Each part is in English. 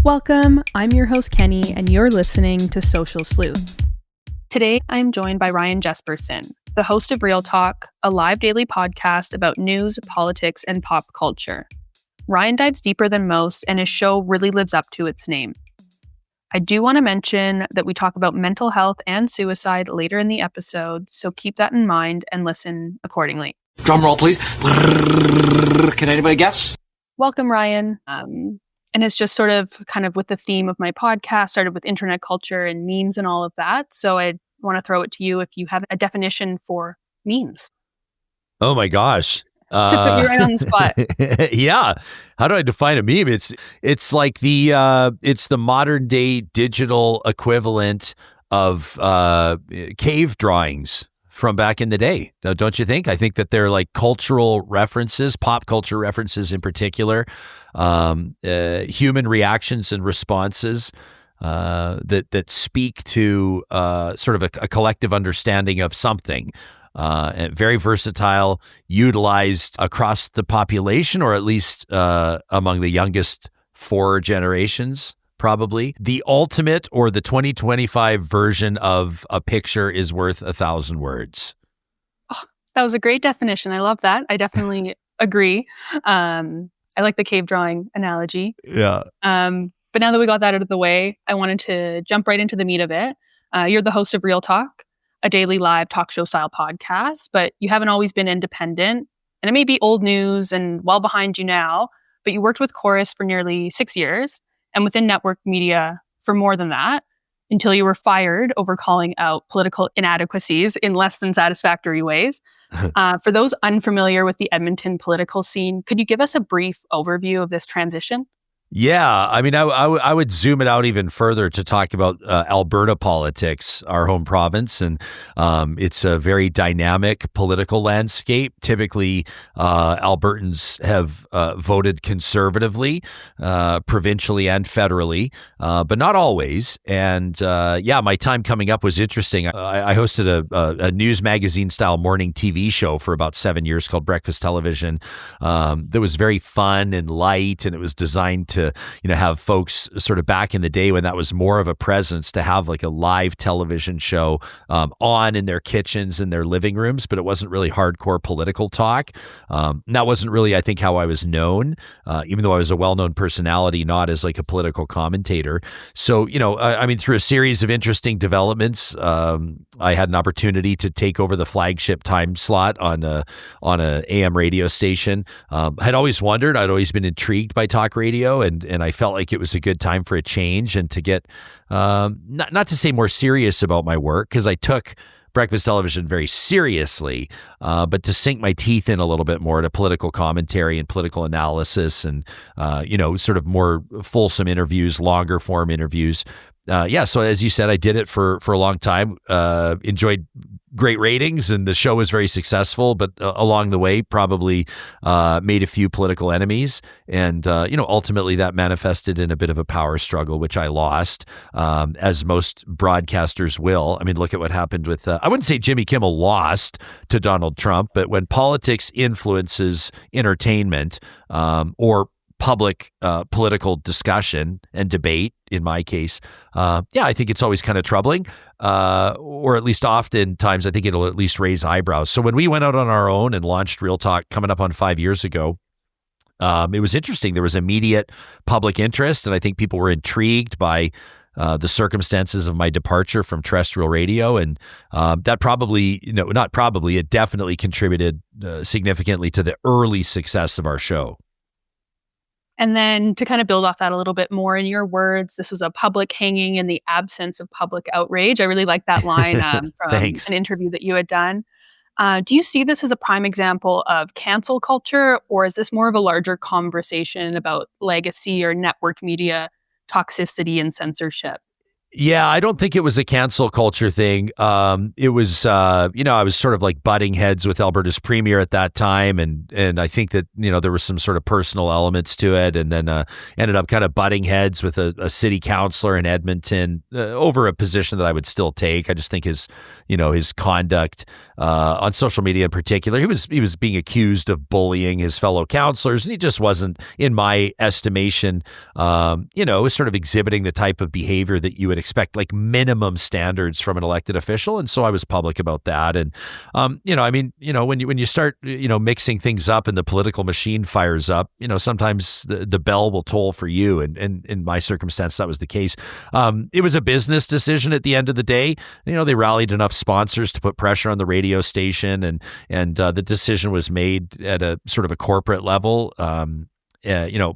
Welcome, I'm your host Kenny, and you're listening to Social Sleuth. Today, I am joined by Ryan Jespersen, the host of Real Talk, a live daily podcast about news, politics, and pop culture. Ryan dives deeper than most, and his show really lives up to its name. I do want to mention that we talk about mental health and suicide later in the episode, so keep that in mind and listen accordingly. Drum roll, please. Can anybody guess? Welcome, Ryan. And it's just sort of kind of with the theme of my podcast, started with internet culture and memes and all of that. So I want to throw it to you if you have a definition for memes. Oh my gosh. To put you right on the spot. Yeah. How do I define a meme? It's like it's the modern day digital equivalent of cave drawings from back in the day. Don't you think? I think that they're like cultural references, pop culture references in particular, human reactions and responses that speak to sort of a collective understanding of something. Very versatile, utilized across the population, or at least among the youngest 4 generations. Probably the ultimate, or the 2025 version of a picture is worth 1,000 words. Oh, that was a great definition. I love that. I definitely agree. I like the cave drawing analogy. Yeah. But now that we got that out of the way, I wanted to jump right into the meat of it. You're the host of Real Talk, a daily live talk show style podcast, but you haven't always been independent. And it may be old news and well behind you now, but you worked with Chorus for nearly 6 years. And within network media for more than that, until you were fired over calling out political inadequacies in less than satisfactory ways. For those unfamiliar with the Edmonton political scene, could you give us a brief overview of this transition? Yeah, I mean, I would zoom it out even further to talk about Alberta politics, our home province, and it's a very dynamic political landscape. Typically, Albertans have voted conservatively, provincially and federally, but not always. And my time coming up was interesting. I hosted a news magazine style morning TV show for about 7 years called Breakfast Television. That was very fun and light, and it was designed to have folks sort of back in the day when that was more of a presence, to have like a live television show on in their kitchens and their living rooms, but it wasn't really hardcore political talk. And that wasn't really, I think, how I was known, even though I was a well-known personality, not as like a political commentator. So, I mean, through a series of interesting developments, I had an opportunity to take over the flagship time slot on a AM radio station. I'd always wondered, I'd always been intrigued by talk radio, and I felt like it was a good time for a change and to get, not to say more serious about my work, because I took breakfast television very seriously, but to sink my teeth in a little bit more to political commentary and political analysis and, sort of more fulsome interviews, longer form interviews. So as you said, I did it for a long time, enjoyed great ratings, and the show was very successful, but along the way probably made a few political enemies. And, ultimately that manifested in a bit of a power struggle, which I lost, as most broadcasters will. I mean, look at what happened with, I wouldn't say Jimmy Kimmel lost to Donald Trump, but when politics influences entertainment, or public political discussion and debate, in my case, I think it's always kind of troubling, or at least oftentimes I think it'll at least raise eyebrows. So when we went out on our own and launched Real Talk coming up on 5 years ago, it was interesting. There was immediate public interest, and I think people were intrigued by the circumstances of my departure from terrestrial radio. And that probably, it definitely contributed significantly to the early success of our show. And then to kind of build off that a little bit more, in your words, this was a public hanging in the absence of public outrage. I really like that line from an interview that you had done. Do you see this as a prime example of cancel culture, or is this more of a larger conversation about legacy or network media toxicity and censorship? Yeah, I don't think it was a cancel culture thing. It was, I was sort of like butting heads with Alberta's premier at that time, and I think that there was some sort of personal elements to it, and then ended up kind of butting heads with a city councillor in Edmonton over a position that I would still take. I just think his conduct on social media in particular, he was being accused of bullying his fellow councillors, and he just wasn't, in my estimation, was sort of exhibiting the type of behavior that you would expect, like minimum standards from an elected official. And so I was public about that. And, when you start, mixing things up and the political machine fires up, sometimes the bell will toll for you. And in my circumstance, that was the case. It was a business decision at the end of the day. They rallied enough sponsors to put pressure on the radio station, and the decision was made at a sort of a corporate level.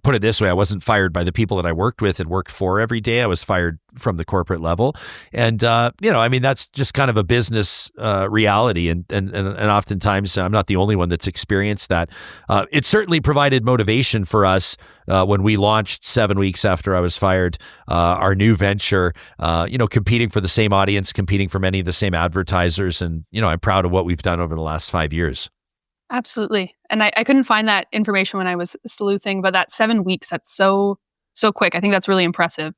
Put it this way, I wasn't fired by the people that I worked with and worked for every day. I was fired from the corporate level. And, that's just kind of a business reality. And oftentimes I'm not the only one that's experienced that. It certainly provided motivation for us when we launched 7 weeks after I was fired, our new venture, competing for the same audience, competing for many of the same advertisers. And, I'm proud of what we've done over the last 5 years. Absolutely. And I couldn't find that information when I was sleuthing, but that 7 weeks, that's so quick. I think that's really impressive.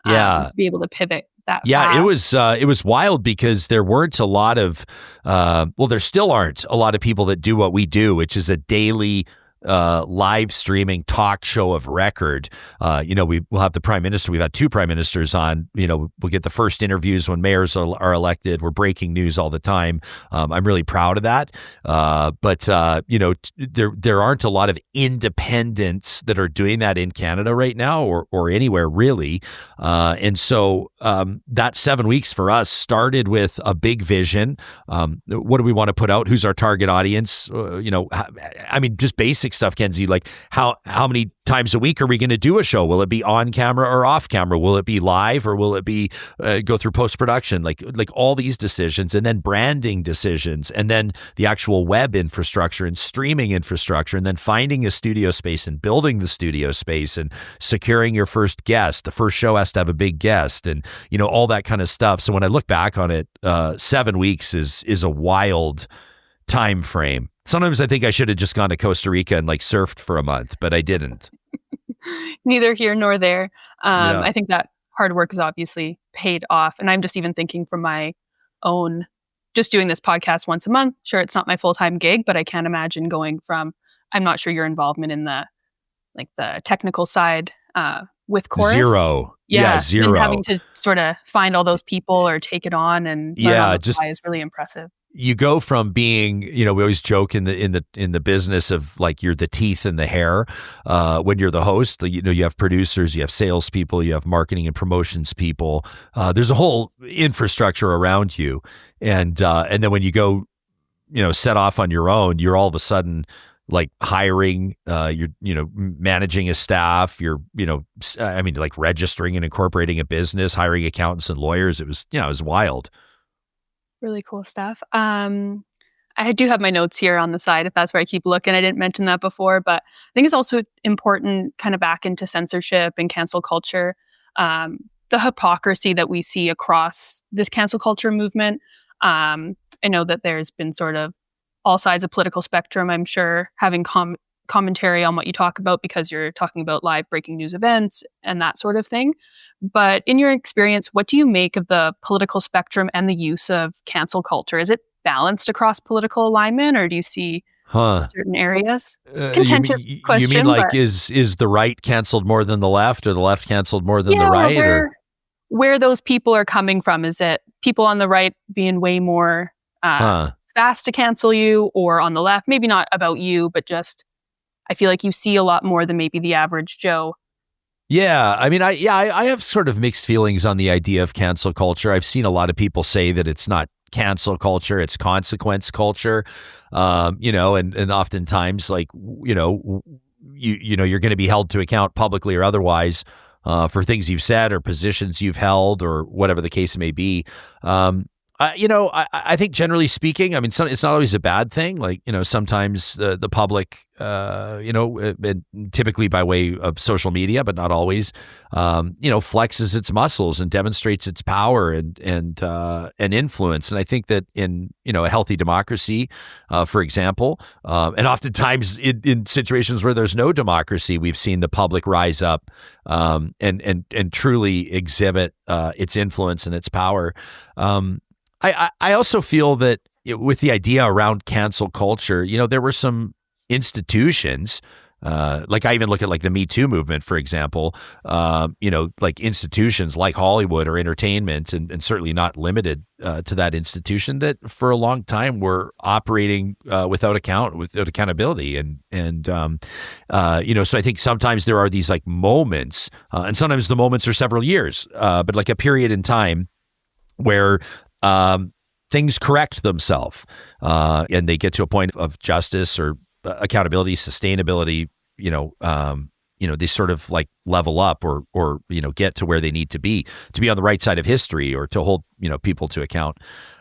To be able to pivot that fast. It was wild because there weren't a lot of, there still aren't a lot of people that do what we do, which is a daily live streaming talk show of record. We'll have the prime minister. We've had two prime ministers on. We'll get the first interviews when mayors are elected. We're breaking news all the time. I'm really proud of that. But there aren't a lot of independents that are doing that in Canada right now, or anywhere really. And so that 7 weeks for us started with a big vision. What do we want to put out? Who's our target audience? Just basic stuff, Kenzie, like how many times a week are we going to do a show? Will it be on camera or off camera? Will it be live or will it be go through post-production? Like all these decisions, and then branding decisions, and then the actual web infrastructure and streaming infrastructure, and then finding a studio space and building the studio space and securing your first guest. The first show has to have a big guest, and all that kind of stuff. So when I look back on it, 7 weeks is a wild time frame. Sometimes I think I should have just gone to Costa Rica and surfed for a month, but I didn't. Neither here nor there. I think that hard work has obviously paid off. And I'm just even thinking from my own, just doing this podcast once a month. Sure, it's not my full-time gig, but I can't imagine going from, I'm not sure your involvement in the technical side with Chorus. Zero. Yeah, zero. And having to sort of find all those people or take it on and learn on the fly is really impressive. You go from being, we always joke in the business of you're the teeth and the hair when you're the host. You have producers, you have salespeople, you have marketing and promotions people. There's a whole infrastructure around you, and then when you go, set off on your own, you're all of a sudden hiring, you're managing a staff, you're registering and incorporating a business, hiring accountants and lawyers. It was wild. Really cool stuff. I do have my notes here on the side if that's where I keep looking. I didn't mention that before, but I think it's also important kind of back into censorship and cancel culture. The hypocrisy that we see across this cancel culture movement. I know that there's been sort of all sides of political spectrum, I'm sure, having commentary on what you talk about because you're talking about live breaking news events and that sort of thing. But in your experience, what do you make of the political spectrum and the use of cancel culture? Is it balanced across political alignment, or do you see certain areas? Contentious question. You mean is the right canceled more than the left, or the left canceled more than the right? Where those people are coming from? Is it people on the right being way more fast to cancel you, or on the left, maybe not about you, but just I feel like you see a lot more than maybe the average Joe. Yeah, I have sort of mixed feelings on the idea of cancel culture. I've seen a lot of people say that it's not cancel culture, it's consequence culture. And oftentimes you're going to be held to account publicly or otherwise for things you've said or positions you've held or whatever the case may be. I think generally speaking, I mean, it's not always a bad thing. Like, sometimes the public, typically by way of social media, but not always, flexes its muscles and demonstrates its power and influence. And I think that in, a healthy democracy, for example, and oftentimes in situations where there's no democracy, we've seen the public rise up and truly exhibit its influence and its power. I also feel that with the idea around cancel culture, there were some institutions, like I even look at like the Me Too movement, for example, like institutions like Hollywood or entertainment, and certainly not limited to that institution, that for a long time were operating without accountability. So I think sometimes there are these like moments, and sometimes the moments are several years, but like a period in time where things correct themselves, and they get to a point of justice or accountability, sustainability. They sort of like level up or get to where they need to be on the right side of history, or to hold people to account.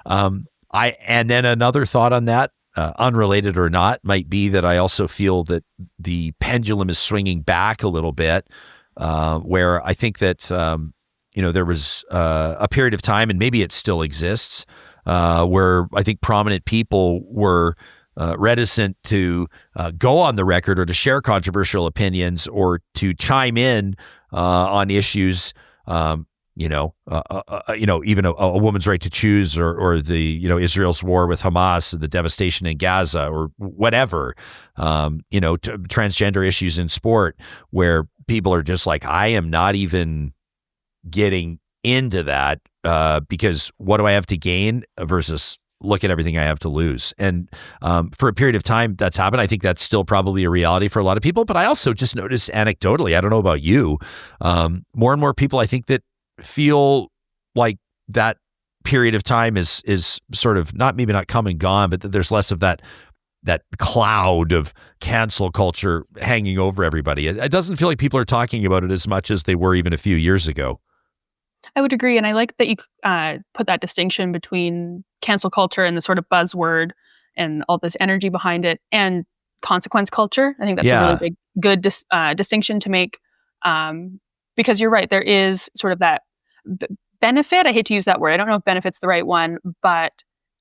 And then another thought on that, unrelated or not, might be that I also feel that the pendulum is swinging back a little bit, where I think that there was a period of time, and maybe it still exists, where I think prominent people were reticent to go on the record or to share controversial opinions or to chime in on issues, even a woman's right to choose, or the Israel's war with Hamas, the devastation in Gaza, or whatever, transgender issues in sport, where people are just like, I am not even getting into that because what do I have to gain versus look at everything I have to lose. And for a period of time that's happened. I think that's still probably a reality for a lot of people, but I also just noticed anecdotally, I don't know about you, more and more people I think that feel like that period of time is sort of maybe not come and gone, but that there's less of that cloud of cancel culture hanging over everybody. It doesn't feel like people are talking about it as much as they were even a few years ago. I would agree. And I like that you put that distinction between cancel culture and the sort of buzzword and all this energy behind it, and consequence culture. I think that's a really good distinction to make, because you're right. There is sort of that benefit. I hate to use that word. I don't know if benefit's the right one, but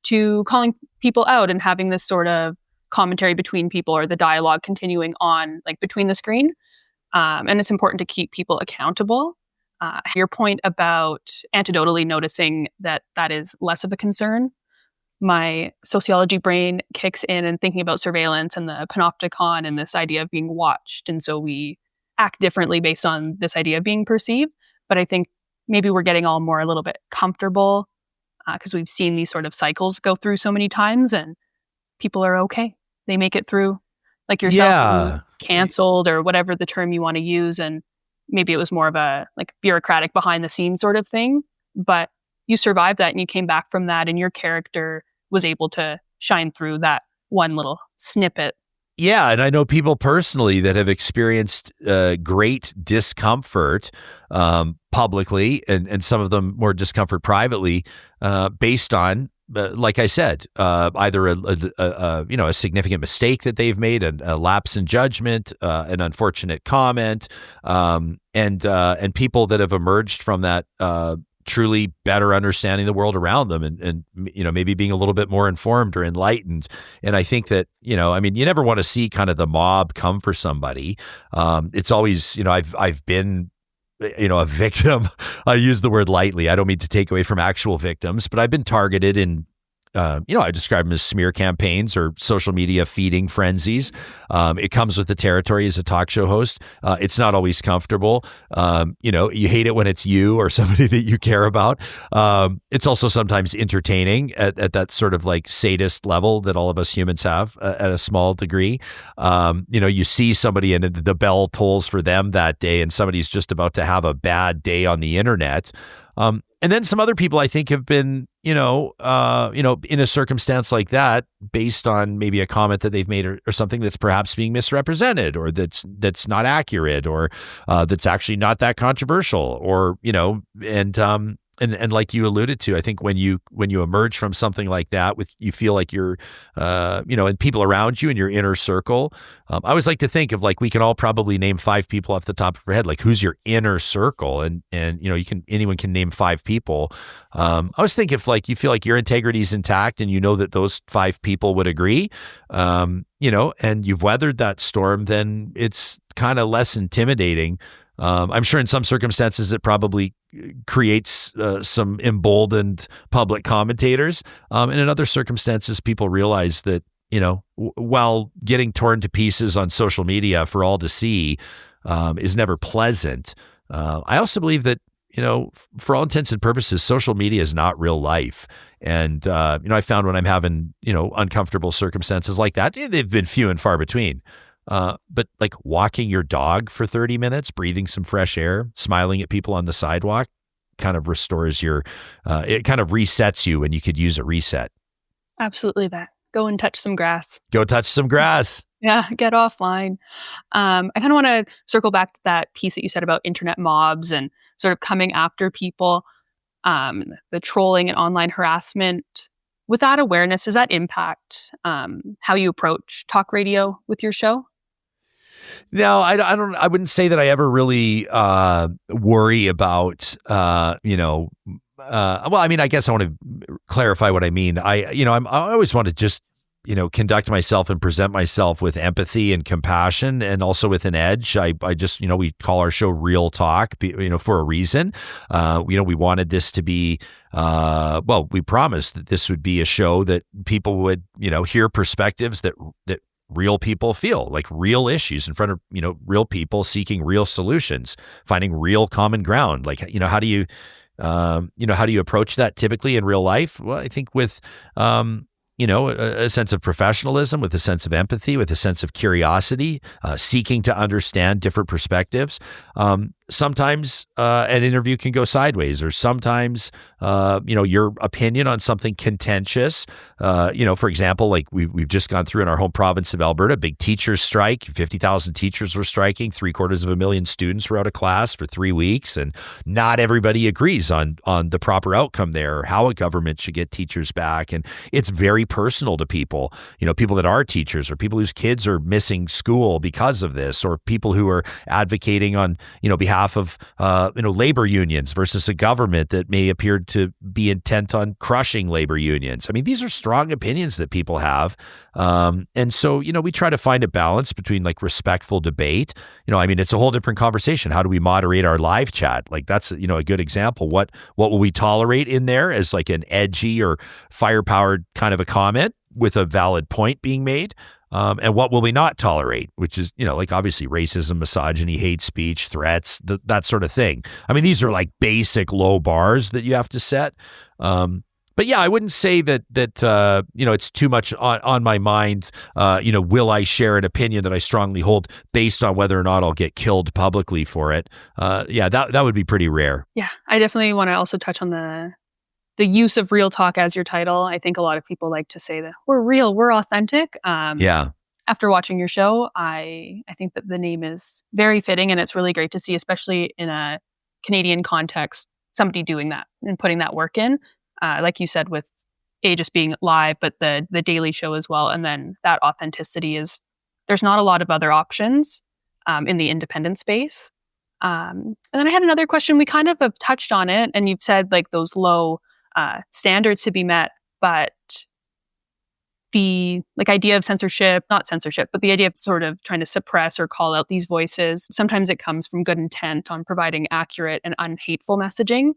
to calling people out and having this sort of commentary between people, or the dialogue continuing on like between the screen. And it's important to keep people accountable. Your point about anecdotally noticing that is less of a concern. My sociology brain kicks in and thinking about surveillance and the panopticon and this idea of being watched. And so we act differently based on this idea of being perceived. But I think maybe we're getting all more a little bit comfortable because we've seen these sort of cycles go through so many times, and people are okay. They make it through, like yourself, canceled or whatever the term you want to use. And maybe it was more of a like bureaucratic behind the scenes sort of thing, but you survived that and you came back from that, and your character was able to shine through that one little snippet. Yeah. And I know people personally that have experienced great discomfort publicly, and some of them more discomfort privately, based on, like I said, either a significant mistake that they've made, a lapse in judgment, an unfortunate comment, and people that have emerged from that truly better understanding the world around them, and maybe being a little bit more informed or enlightened. And I think that you never want to see kind of the mob come for somebody. It's always I've been a victim. I use the word lightly. I don't mean to take away from actual victims, but I've been targeted in, I describe them as smear campaigns or social media feeding frenzies. It comes with the territory as a talk show host. It's not always comfortable. You hate it when it's you or somebody that you care about. It's also sometimes entertaining at that sort of like sadist level that all of us humans have at a small degree. You see somebody and the bell tolls for them that day, and somebody's just about to have a bad day on the internet. And then some other people I think have been, in a circumstance like that, based on maybe a comment that they've made or something that's perhaps being misrepresented, or that's not accurate, or that's actually not that controversial, or, and like you alluded to, I think when you emerge from something like that, you feel like you're, and people around you in your inner circle. I always like to think of like we can all probably name 5 people off the top of our head. Like who's your inner circle, and anyone can name 5 people. I always think if like you feel like your integrity is intact, and you know that those 5 people would agree, and you've weathered that storm, then it's kind of less intimidating. I'm sure in some circumstances it probably creates some emboldened public commentators. And in other circumstances, people realize that, while getting torn to pieces on social media for all to see is never pleasant, I also believe that, for all intents and purposes, social media is not real life. And, I found when I'm having, uncomfortable circumstances like that, they've been few and far between. But like walking your dog for 30 minutes, breathing some fresh air, smiling at people on the sidewalk kind of restores it kind of resets you, and you could use a reset. Absolutely that. Go and touch some grass. Go touch some grass. Yeah, get offline. I kind of want to circle back to that piece that you said about internet mobs and sort of coming after people, the trolling and online harassment. With that awareness, does that impact how you approach talk radio with your show? No, I wouldn't say that I ever really worry about, well, I mean, I guess I want to clarify what I mean. I always want to just, conduct myself and present myself with empathy and compassion, and also with an edge. I just, we call our show Real Talk, for a reason. We wanted this to be, we promised that this would be a show that people would, hear perspectives that real people feel, like real issues in front of, real people seeking real solutions, finding real common ground. Like, how do you approach that typically in real life? Well, I think with, a sense of professionalism, with a sense of empathy, with a sense of curiosity, seeking to understand different perspectives. Sometimes an interview can go sideways, or sometimes, your opinion on something contentious. For example, like we've just gone through in our home province of Alberta, big teachers strike. 50,000 teachers were striking. 750,000 students were out of class for 3 weeks, and not everybody agrees on the proper outcome there, or how a government should get teachers back. And it's very personal to people. People that are teachers, or people whose kids are missing school because of this, or people who are advocating on behalf of labor unions versus a government that may appear to be intent on crushing labor unions. I mean, these are strong opinions that people have, and so we try to find a balance between like respectful debate. It's a whole different conversation. How do we moderate our live chat? Like that's a good example. What will we tolerate in there as like an edgy or firepowered kind of a comment with a valid point being made? And what will we not tolerate, which is, like obviously racism, misogyny, hate speech, threats, that sort of thing. I mean, these are like basic low bars that you have to set. But yeah, I wouldn't say that it's too much on my mind. Will I share an opinion that I strongly hold based on whether or not I'll get killed publicly for it? That would be pretty rare. Yeah, I definitely want to also touch on the use of Real Talk as your title. I think a lot of people like to say that we're real, we're authentic. After watching your show, I think that the name is very fitting, and it's really great to see, especially in a Canadian context, somebody doing that and putting that work in. Like you said, with just being live, but the daily show as well. And then that authenticity there's not a lot of other options in the independent space. And then I had another question. We kind of have touched on it, and you've said like those low standards to be met, but the idea of not censorship, but the idea of sort of trying to suppress or call out these voices, sometimes it comes from good intent on providing accurate and unhateful messaging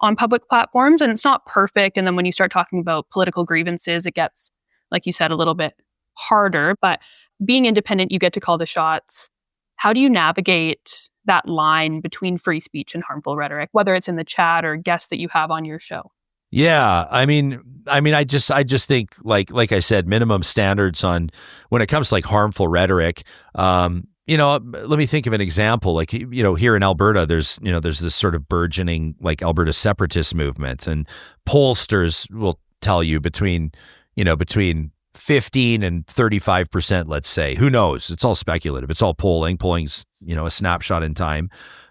on public platforms, and it's not perfect. And then when you start talking about political grievances, it gets, like you said, a little bit harder. But being independent, you get to call the shots. How do you navigate that line between free speech and harmful rhetoric, whether it's in the chat or guests that you have on your show? Yeah, I mean, I just think like I said, minimum standards on when it comes to like harmful rhetoric. Let me think of an example. Like, here in Alberta, there's this sort of burgeoning like Alberta separatist movement, and pollsters will tell you between 15 and 35%, let's say. Who knows? It's all speculative. It's all polling. Polling's, a snapshot in time.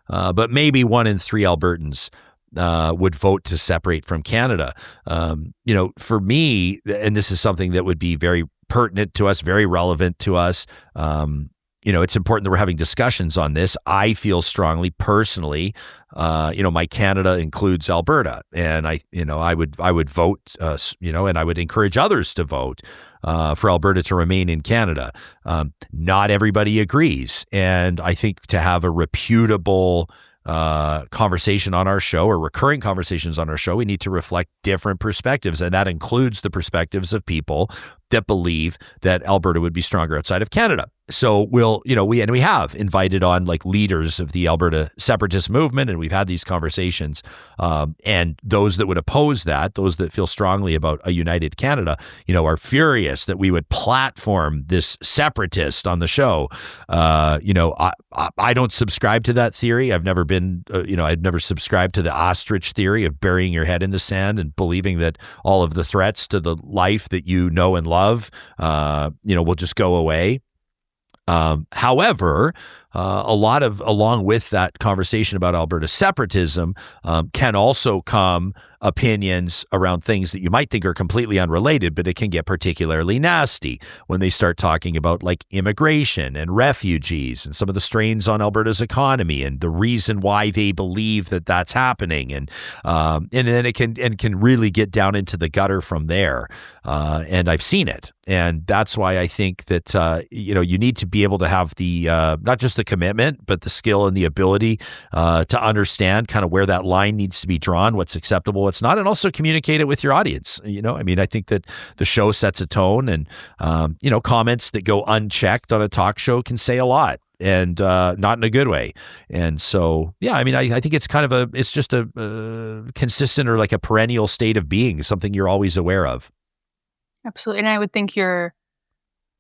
But maybe 1 in 3 Albertans would vote to separate from Canada. For me, and this is something that would be very pertinent to us, very relevant to us. It's important that we're having discussions on this. I feel strongly personally, my Canada includes Alberta, and I would vote, and I would encourage others to vote for Alberta to remain in Canada. Not everybody agrees, and I think to have a reputable conversation on our show, or recurring conversations on our show, we need to reflect different perspectives, and that includes the perspectives of people that believe that Alberta would be stronger outside of Canada. So we have invited on like leaders of the Alberta separatist movement, and we've had these conversations. And those that would oppose that, those that feel strongly about a united Canada, are furious that we would platform this separatist on the show. I don't subscribe to that theory. I've never been, I've never subscribed to the ostrich theory of burying your head in the sand and believing that all of the threats to the life that you know and love, will just go away. However, along with that conversation about Alberta separatism, can also come opinions around things that you might think are completely unrelated, but it can get particularly nasty when they start talking about like immigration and refugees and some of the strains on Alberta's economy and the reason why they believe that that's happening. And then it can really get down into the gutter from there. And I've seen it. And that's why I think that, you need to be able to have the, not just the commitment, but the skill and the ability to understand kind of where that line needs to be drawn, what's acceptable, what's not, and also communicate it with your audience. I think that the show sets a tone, and, comments that go unchecked on a talk show can say a lot, and not in a good way. And so, I think it's kind of it's just a consistent or like a perennial state of being, something you're always aware of. Absolutely. And I would think your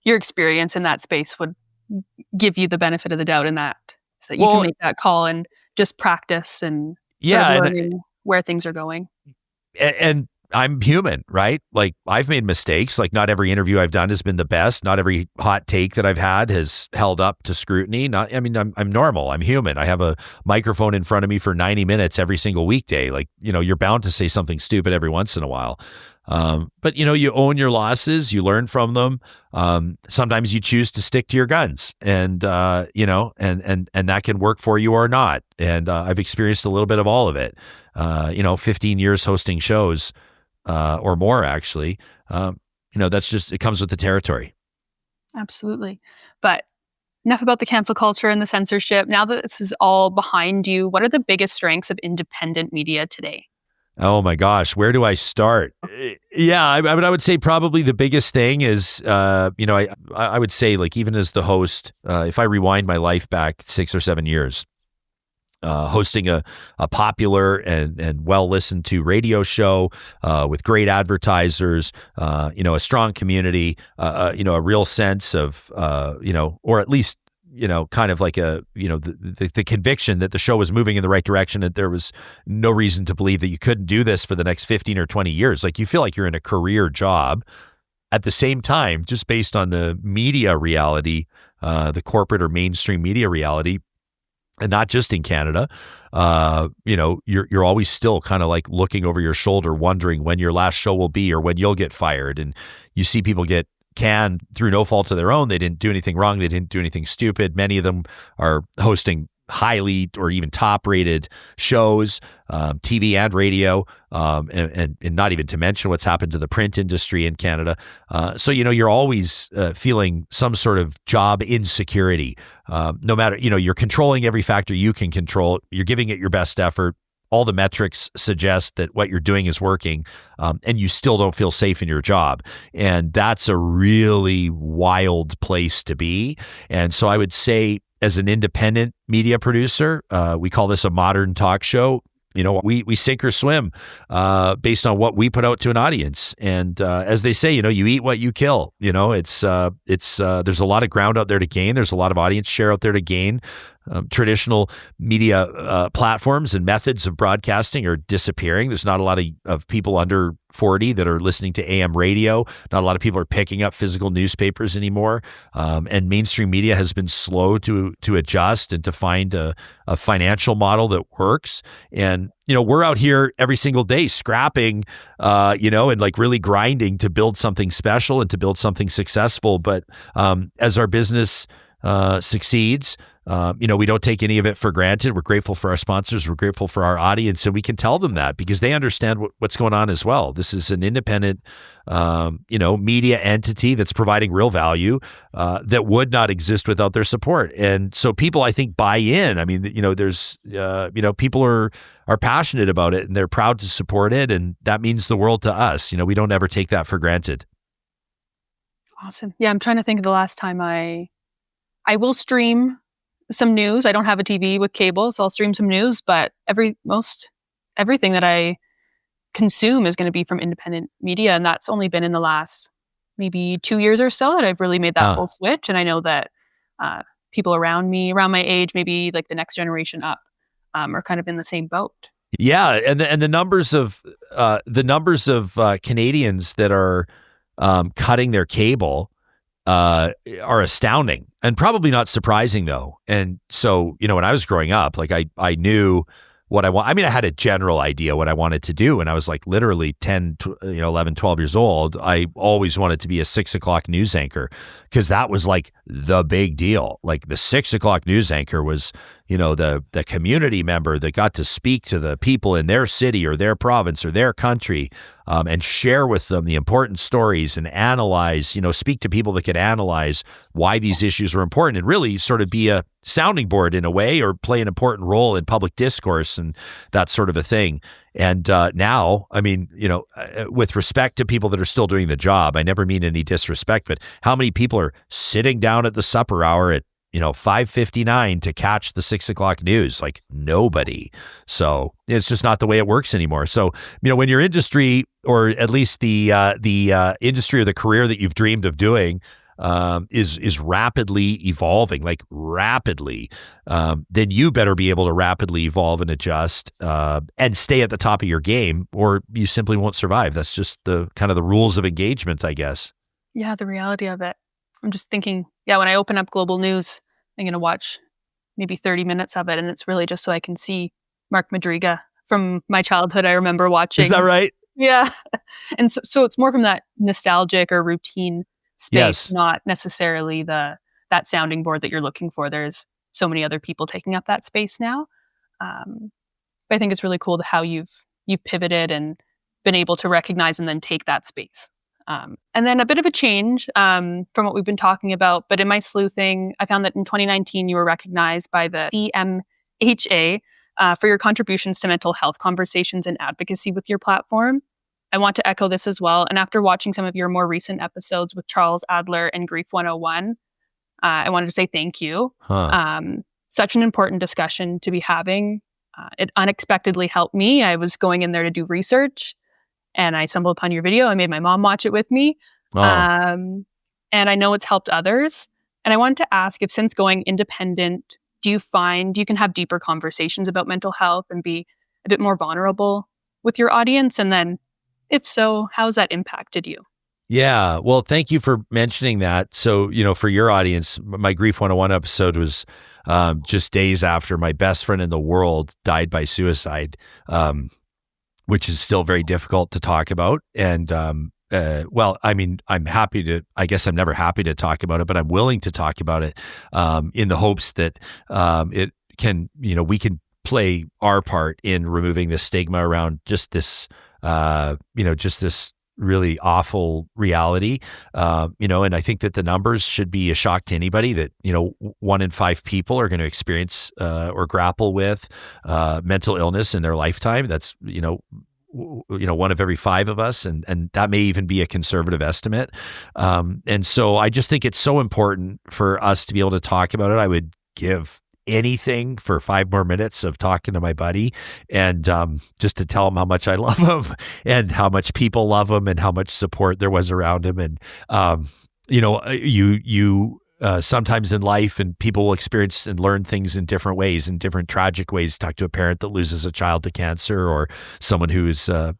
experience in that space would give you the benefit of the doubt in that, so you can make that call and just practice and learning where things are going. And I'm human, right? Like, I've made mistakes. Like, not every interview I've done has been the best. Not every hot take that I've had has held up to scrutiny. I'm normal. I'm human. I have a microphone in front of me for 90 minutes every single weekday. Like, you're bound to say something stupid every once in a while. But you own your losses, you learn from them. Sometimes you choose to stick to your guns, and and that can work for you or not. And I've experienced a little bit of all of it. 15 years hosting shows, or more actually. That's just, it comes with the territory. Absolutely. But enough about the cancel culture and the censorship. Now that this is all behind you, what are the biggest strengths of independent media today? Oh my gosh, where do I start? Yeah, I would say probably the biggest thing is, I would say, like, even as the host, if I rewind my life back 6 or 7 years, hosting a popular and well listened to radio show with great advertisers, a strong community, a real sense of, or at least, kind of like the conviction that the show was moving in the right direction, that there was no reason to believe that you couldn't do this for the next 15 or 20 years. Like, you feel like you're in a career job. At the same time, just based on the media reality, the corporate or mainstream media reality, and not just in Canada, you're always still kind of like looking over your shoulder, wondering when your last show will be or when you'll get fired. And you see people get canned through no fault of their own. They didn't do anything wrong. They didn't do anything stupid. Many of them are hosting highly or even top rated shows, TV and radio, and not even to mention what's happened to the print industry in Canada. So, you're always feeling some sort of job insecurity. No matter, you're controlling every factor you can control. You're giving it your best effort. All the metrics suggest that what you're doing is working, and you still don't feel safe in your job. And that's a really wild place to be. And so I would say, as an independent media producer, we call this a modern talk show. We sink or swim based on what we put out to an audience. And as they say, you eat what you kill. It's there's a lot of ground out there to gain. There's a lot of audience share out there to gain. traditional media platforms and methods of broadcasting are disappearing. There's not a lot of people under 40 that are listening to AM radio. Not a lot of people are picking up physical newspapers anymore. And mainstream media has been slow to adjust and to find a financial model that works. And, we're out here every single day scrapping, and like really grinding to build something special and to build something successful. But as our business succeeds, we don't take any of it for granted. We're grateful for our sponsors. We're grateful for our audience, and we can tell them that because they understand what's going on as well. This is an independent, media entity that's providing real value that would not exist without their support. And so people, I think, buy in. I mean, there's, people are passionate about it and they're proud to support it, and that means the world to us. We don't ever take that for granted. Awesome. Yeah, I'm trying to think of the last time I will stream some news. I don't have a TV with cable, so I'll stream some news, but everything that I consume is going to be from independent media. And that's only been in the last maybe 2 years or so that I've really made that full switch. And I know that people around me, around my age, maybe like the next generation up, are kind of in the same boat. Yeah. And the numbers of Canadians that are cutting their cable are astounding and probably not surprising though. And so, when I was growing up, like I knew what I want. I mean, I had a general idea what I wanted to do. And I was like literally 10, 11, 12 years old. I always wanted to be a 6 o'clock news anchor because that was like the big deal. Like the 6 o'clock news anchor was, the community member that got to speak to the people in their city or their province or their country and share with them the important stories and analyze, speak to people that could analyze why these issues were important and really sort of be a sounding board in a way or play an important role in public discourse and that sort of a thing. And now, I mean, with respect to people that are still doing the job, I never mean any disrespect, but how many people are sitting down at the supper hour at 5:59 to catch the 6 o'clock news? Like nobody. So it's just not the way it works anymore. So, when your industry, or at least the industry or the career that you've dreamed of doing, is rapidly evolving, like rapidly, then you better be able to rapidly evolve and adjust and stay at the top of your game, or you simply won't survive. That's just the kind of the rules of engagement, I guess. Yeah, the reality of it. I'm just thinking, when I open up Global News, I'm going to watch maybe 30 minutes of it. And it's really just so I can see Mark Madriga from my childhood. I remember watching. Is that right? Yeah. And so it's more from that nostalgic or routine space, yes, not necessarily that sounding board that you're looking for. There's so many other people taking up that space now. But I think it's really cool how you've pivoted and been able to recognize and then take that space. And then a bit of a change from what we've been talking about, but in my sleuthing, I found that in 2019, you were recognized by the DMHA for your contributions to mental health conversations and advocacy with your platform. I want to echo this as well. And after watching some of your more recent episodes with Charles Adler and Grief 101, I wanted to say thank you. Such an important discussion to be having. It unexpectedly helped me. I was going in there to do research, and I stumbled upon your video. I made my mom watch it with me. And I know it's helped others. And I wanted to ask if, since going independent, do you find you can have deeper conversations about mental health and be a bit more vulnerable with your audience? And then, if so, how has that impacted you? Yeah. Well, thank you for mentioning that. So, for your audience, my Grief 101 episode was just days after my best friend in the world died by suicide. Which is still very difficult to talk about. And, I'm happy to, I guess I'm never happy to talk about it, but I'm willing to talk about it in the hopes that it can, we can play our part in removing the stigma around just this, just this really awful reality. And I think that the numbers should be a shock to anybody that, 1 in 5 people are going to experience or grapple with mental illness in their lifetime. That's, 1 of every 5 of us. And that may even be a conservative estimate. And so I just think it's so important for us to be able to talk about it. I would give anything for 5 more minutes of talking to my buddy and just to tell him how much I love him and how much people love him and how much support there was around him. And, sometimes in life, and people will experience and learn things in different ways, in different tragic ways. Talk to a parent that loses a child to cancer, or someone who is, a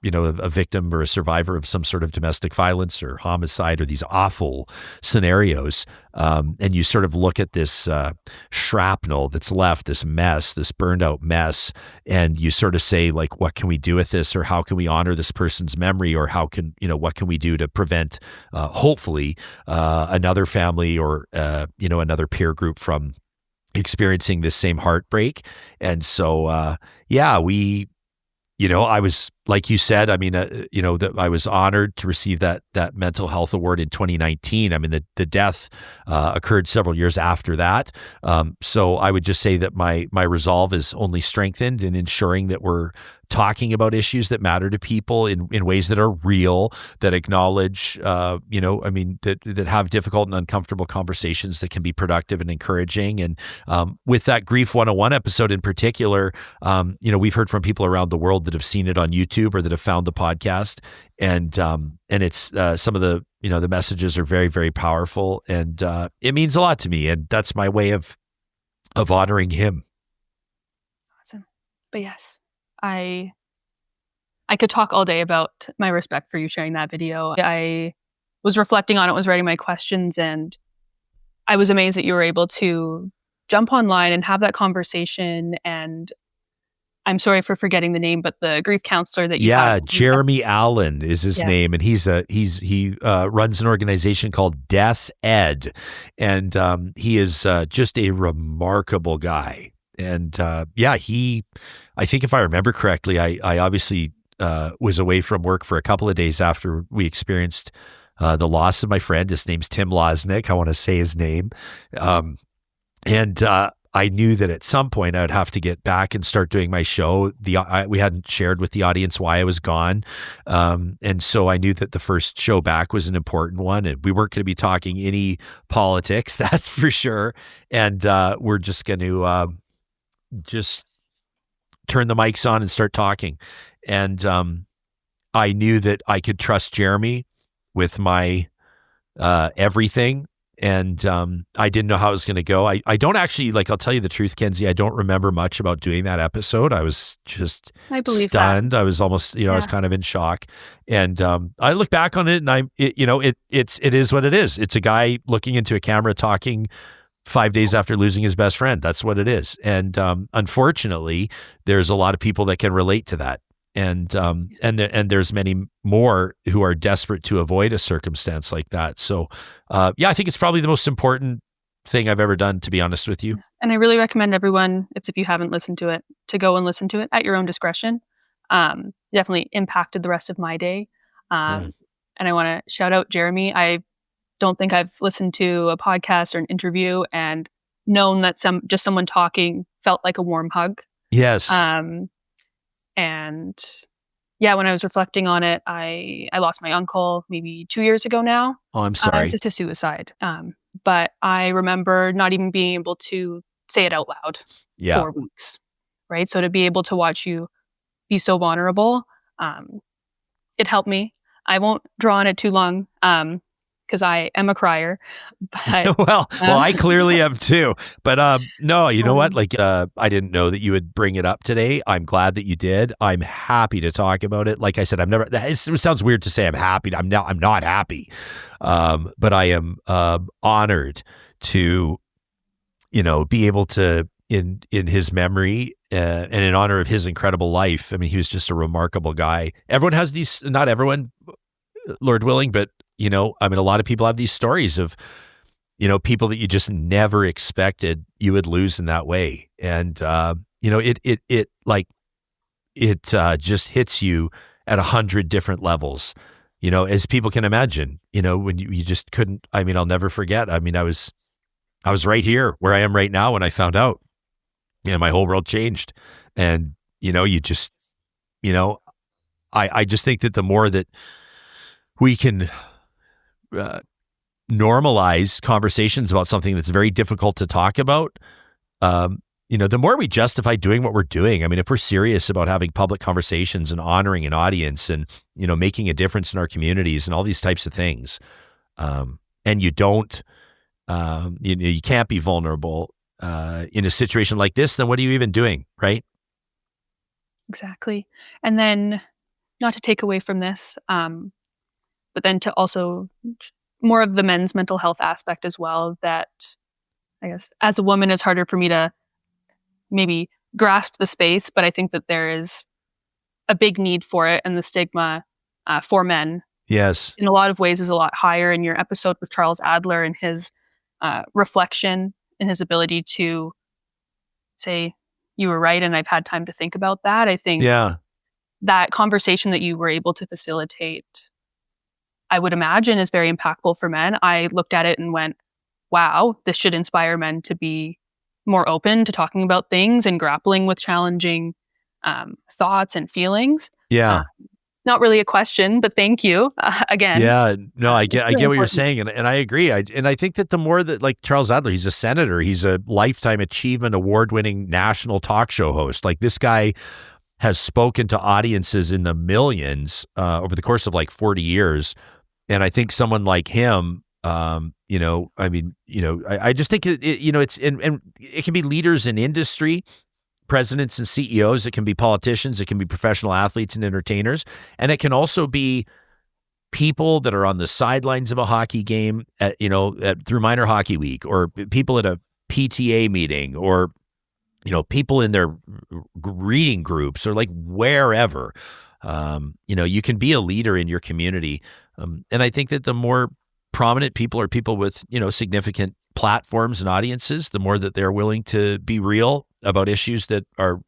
victim or a survivor of some sort of domestic violence or homicide, or these awful scenarios. And you sort of look at this shrapnel that's left, this mess, this burned out mess, and you sort of say, like, what can we do with this, or how can we honor this person's memory, or what can we do to prevent, hopefully, another family or another peer group from experiencing this same heartbreak. And so, I was, like you said, I mean, that I was honored to receive that mental health award in 2019. I mean, the death occurred several years after that. So I would just say that my resolve is only strengthened in ensuring that we're talking about issues that matter to people in ways that are real, that acknowledge, that have difficult and uncomfortable conversations that can be productive and encouraging. And with that Grief 101 episode in particular, we've heard from people around the world that have seen it on YouTube or that have found the podcast. And it's some of the messages are very, very powerful, and it means a lot to me. And that's my way of honoring him. Awesome. But yes, I could talk all day about my respect for you sharing that video. I was reflecting on it, was writing my questions, and I was amazed that you were able to jump online and have that conversation. And I'm sorry for forgetting the name, but the grief counselor that you had. Jeremy Allen is his name, and he runs an organization called Death Ed, and he is just a remarkable guy. And I think if I remember correctly, I obviously was away from work for a couple of days after we experienced the loss of my friend. His name's Tim Losnick. I want to say his name. And I knew that at some point I would have to get back and start doing my show. We hadn't shared with the audience why I was gone. And so I knew that the first show back was an important one, and we weren't going to be talking any politics, that's for sure. And we're just going to just turn the mics on and start talking. And I knew that I could trust Jeremy with my everything. And I didn't know how it was going to go. I don't actually, I'll tell you the truth, Kenzie, I don't remember much about doing that episode. I was just stunned. That. I was almost, I was kind of in shock. And I look back on it, and it is what it is. It's a guy looking into a camera talking 5 days after losing his best friend. That's what it is. And unfortunately, there's a lot of people that can relate to that. And there's many more who are desperate to avoid a circumstance like that. So, I think it's probably the most important thing I've ever done, to be honest with you. And I really recommend everyone, if you haven't listened to it, to go and listen to it at your own discretion. Definitely impacted the rest of my day. And I want to shout out Jeremy. I don't think I've listened to a podcast or an interview and known that someone talking felt like a warm hug. Yes. And when I was reflecting on it, I lost my uncle maybe 2 years ago now. Oh, I'm sorry. Just to suicide. But I remember not even being able to say it out loud for weeks, right? So to be able to watch you be so vulnerable, it helped me. I won't draw on it too long, because I am a crier. But, well, I clearly am too. But no, you know what? I didn't know that you would bring it up today. I'm glad that you did. I'm happy to talk about it. Like I said, it sounds weird to say I'm happy. I'm not happy. But I am honored to, be able to, in his memory and in honor of his incredible life. I mean, he was just a remarkable guy. Everyone has these, not everyone, Lord willing, but a lot of people have these stories of, people that you just never expected you would lose in that way. And, it just hits you at 100 different levels, as people can imagine, when you just couldn't. I mean, I'll never forget. I mean, I was right here where I am right now when I found out, my whole world changed. And, you just, I just think that the more that we can normalize conversations about something that's very difficult to talk about, the more we justify doing what we're doing. I mean, if we're serious about having public conversations and honoring an audience and, making a difference in our communities and all these types of things, and you don't you can't be vulnerable in a situation like this, then what are you even doing, right? Exactly. And then, not to take away from this, but then to also more of the men's mental health aspect as well, that I guess as a woman it's harder for me to maybe grasp the space, but I think that there is a big need for it, and the stigma for men Yes. in a lot of ways is a lot higher. In your episode with Charles Adler and his reflection and his ability to say, you were right and I've had time to think about that, I think that conversation that you were able to facilitate, I would imagine, is very impactful for men. I looked at it and went, wow, this should inspire men to be more open to talking about things and grappling with challenging thoughts and feelings. Yeah. Not really a question, but thank you again. Yeah, no, I get what you're saying, and I agree. I think that the more that, like Charles Adler, he's a senator, he's a lifetime achievement award-winning national talk show host. Like, this guy has spoken to audiences in the millions over the course of like 40 years, and I think someone like him, I just think it's and it can be leaders in industry, presidents and CEOs, it can be politicians, it can be professional athletes and entertainers, and it can also be people that are on the sidelines of a hockey game through minor hockey week, or people at a PTA meeting, or people in their reading groups, or like wherever. You can be a leader in your community, and I think that the more prominent people are people with significant platforms and audiences, the more that they're willing to be real about issues that are,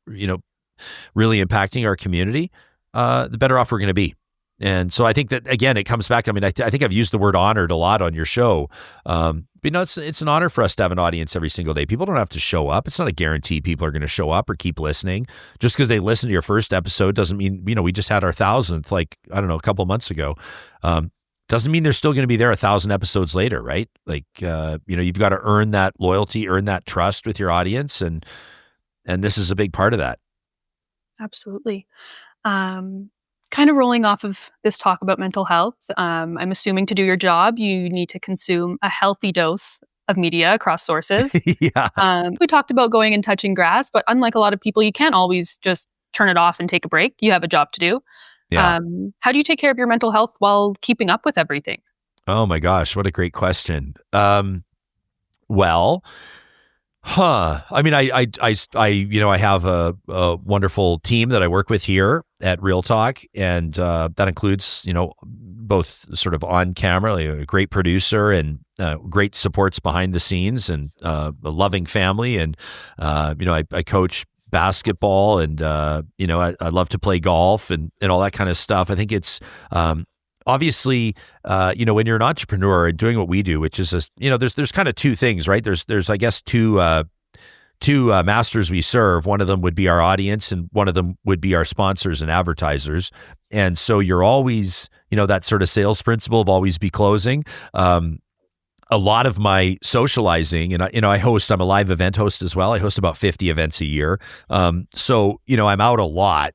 really impacting our community, the better off we're going to be. And so I think that, again, it comes back. I mean, I think I've used the word honored a lot on your show. It's an honor for us to have an audience every single day. People don't have to show up. It's not a guarantee people are going to show up or keep listening. Just because they listened to your first episode doesn't mean, we just had our 1,000th, a couple of months ago. Doesn't mean they're still going to be there 1,000 episodes later, right? Like, you've got to earn that loyalty, earn that trust with your audience. And this is a big part of that. Absolutely. Kind of rolling off of this talk about mental health, I'm assuming to do your job, you need to consume a healthy dose of media across sources. Yeah. We talked about going and touching grass, but unlike a lot of people, you can't always just turn it off and take a break. You have a job to do. Yeah. How do you take care of your mental health while keeping up with everything? Oh my gosh, what a great question. I mean, I have a wonderful team that I work with here at Real Talk, and that includes, both sort of on camera, like a great producer and great supports behind the scenes, and a loving family, and I coach basketball, and I love to play golf and all that kind of stuff. I think it's obviously, when you're an entrepreneur and doing what we do, which is there's kind of two things, right? There's I guess two masters we serve. One of them would be our audience, and one of them would be our sponsors and advertisers. And so you're always, that sort of sales principle of always be closing. A lot of my socializing, and I'm a live event host as well. I host about 50 events a year. So I'm out a lot,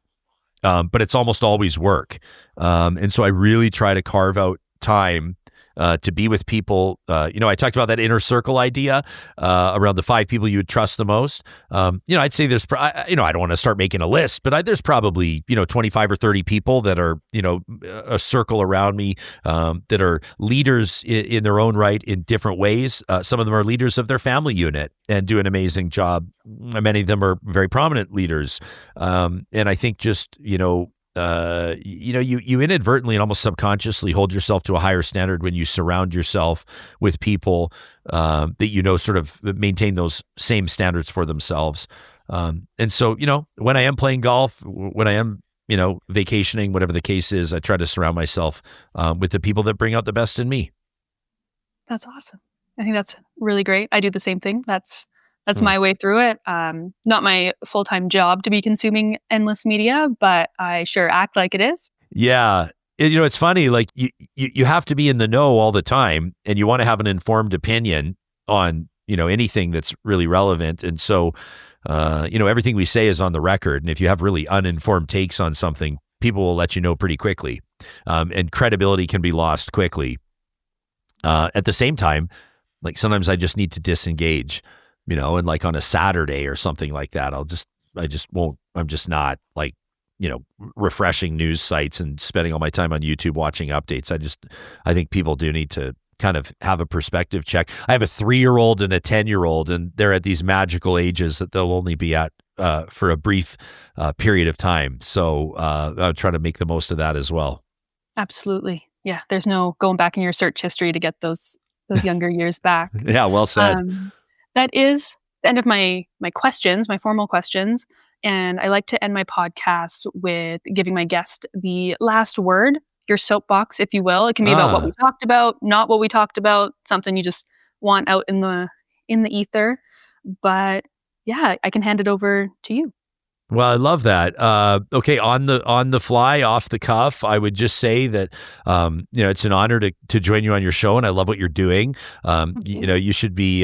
but it's almost always work. And so I really try to carve out time to be with people. I talked about that inner circle idea around the 5 people you would trust the most. I'd say there's, I don't want to start making a list, but there's probably, 25 or 30 people that are, a circle around me that are leaders in their own right in different ways. Some of them are leaders of their family unit and do an amazing job. Many of them are very prominent leaders. And I think just, you inadvertently and almost subconsciously hold yourself to a higher standard when you surround yourself with people that sort of maintain those same standards for themselves. And so, when I am playing golf, when I am, vacationing, whatever the case is, I try to surround myself with the people that bring out the best in me. That's awesome. I think that's really great. I do the same thing. That's my way through it. Not my full-time job to be consuming endless media, but I sure act like it is. Yeah. It's funny, like you have to be in the know all the time, and you want to have an informed opinion on, anything that's really relevant. And so, everything we say is on the record. And if you have really uninformed takes on something, people will let you know pretty quickly. And credibility can be lost quickly. At the same time, Like sometimes I just need to disengage, and like on a Saturday or something like that, I'm just not like, refreshing news sites and spending all my time on YouTube watching updates. I think people do need to kind of have a perspective check. I have a 3-year-old and a 10-year-old, and they're at these magical ages that they'll only be at for a brief period of time. So I'll try to make the most of that as well. Absolutely. Yeah. There's no going back in your search history to get those younger years back. Yeah, well said. That is the end of my questions, my formal questions. And I like to end my podcast with giving my guest the last word, your soapbox, if you will. It can be about what we talked about, not what we talked about, something you just want out in the ether. But yeah, I can hand it over to you. Well, I love that. Okay, on the fly, off the cuff, I would just say that it's an honor to join you on your show, and I love what you're doing. You should be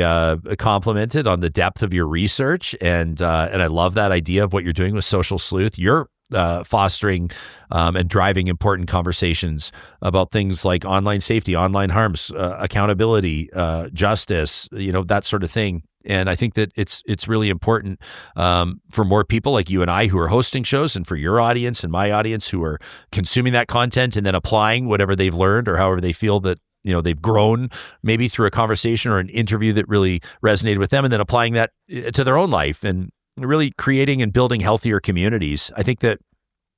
complimented on the depth of your research, and I love that idea of what you're doing with Social Sleuth. You're fostering and driving important conversations about things like online safety, online harms, accountability, justice, that sort of thing. And I think that it's really important for more people like you and I who are hosting shows, and for your audience and my audience who are consuming that content and then applying whatever they've learned or however they feel that they've grown, maybe through a conversation or an interview that really resonated with them, and then applying that to their own life and really creating and building healthier communities. I think that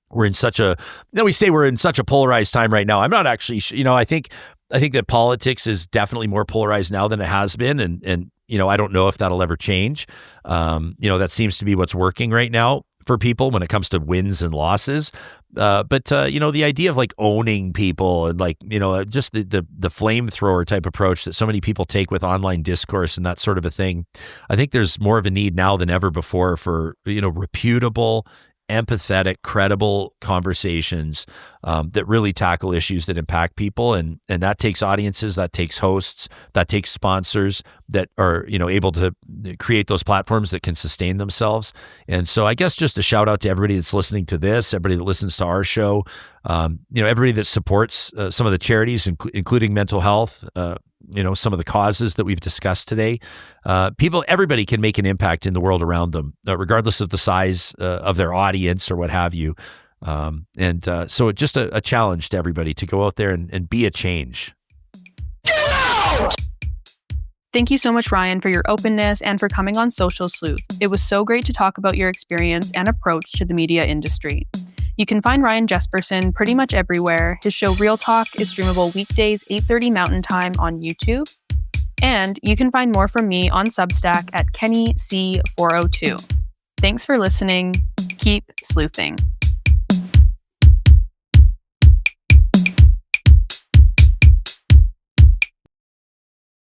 we're in such a polarized time right now. I'm not actually, I think that politics is definitely more polarized now than it has been, and I don't know if that'll ever change. That seems to be what's working right now for people when it comes to wins and losses. But the idea of like owning people and like, just the flamethrower type approach that so many people take with online discourse and that sort of a thing. I think there's more of a need now than ever before for, reputable, empathetic, credible conversations that really tackle issues that impact people, and that takes audiences, that takes hosts, that takes sponsors that are able to create those platforms that can sustain themselves. And so I guess just a shout out to everybody that's listening to this, everybody that listens to our show, everybody that supports some of the charities, including mental health, some of the causes that we've discussed today. Everybody can make an impact in the world around them, regardless of the size of their audience or what have you. So it's just a challenge to everybody to go out there and be a change. Thank you so much, Ryan, for your openness and for coming on Social Sleuth. It was so great to talk about your experience and approach to the media industry. You can find Ryan Jespersen pretty much everywhere. His show Real Talk is streamable weekdays 8:30 Mountain Time on YouTube. And you can find more from me on Substack at KennyC402. Thanks for listening. Keep sleuthing.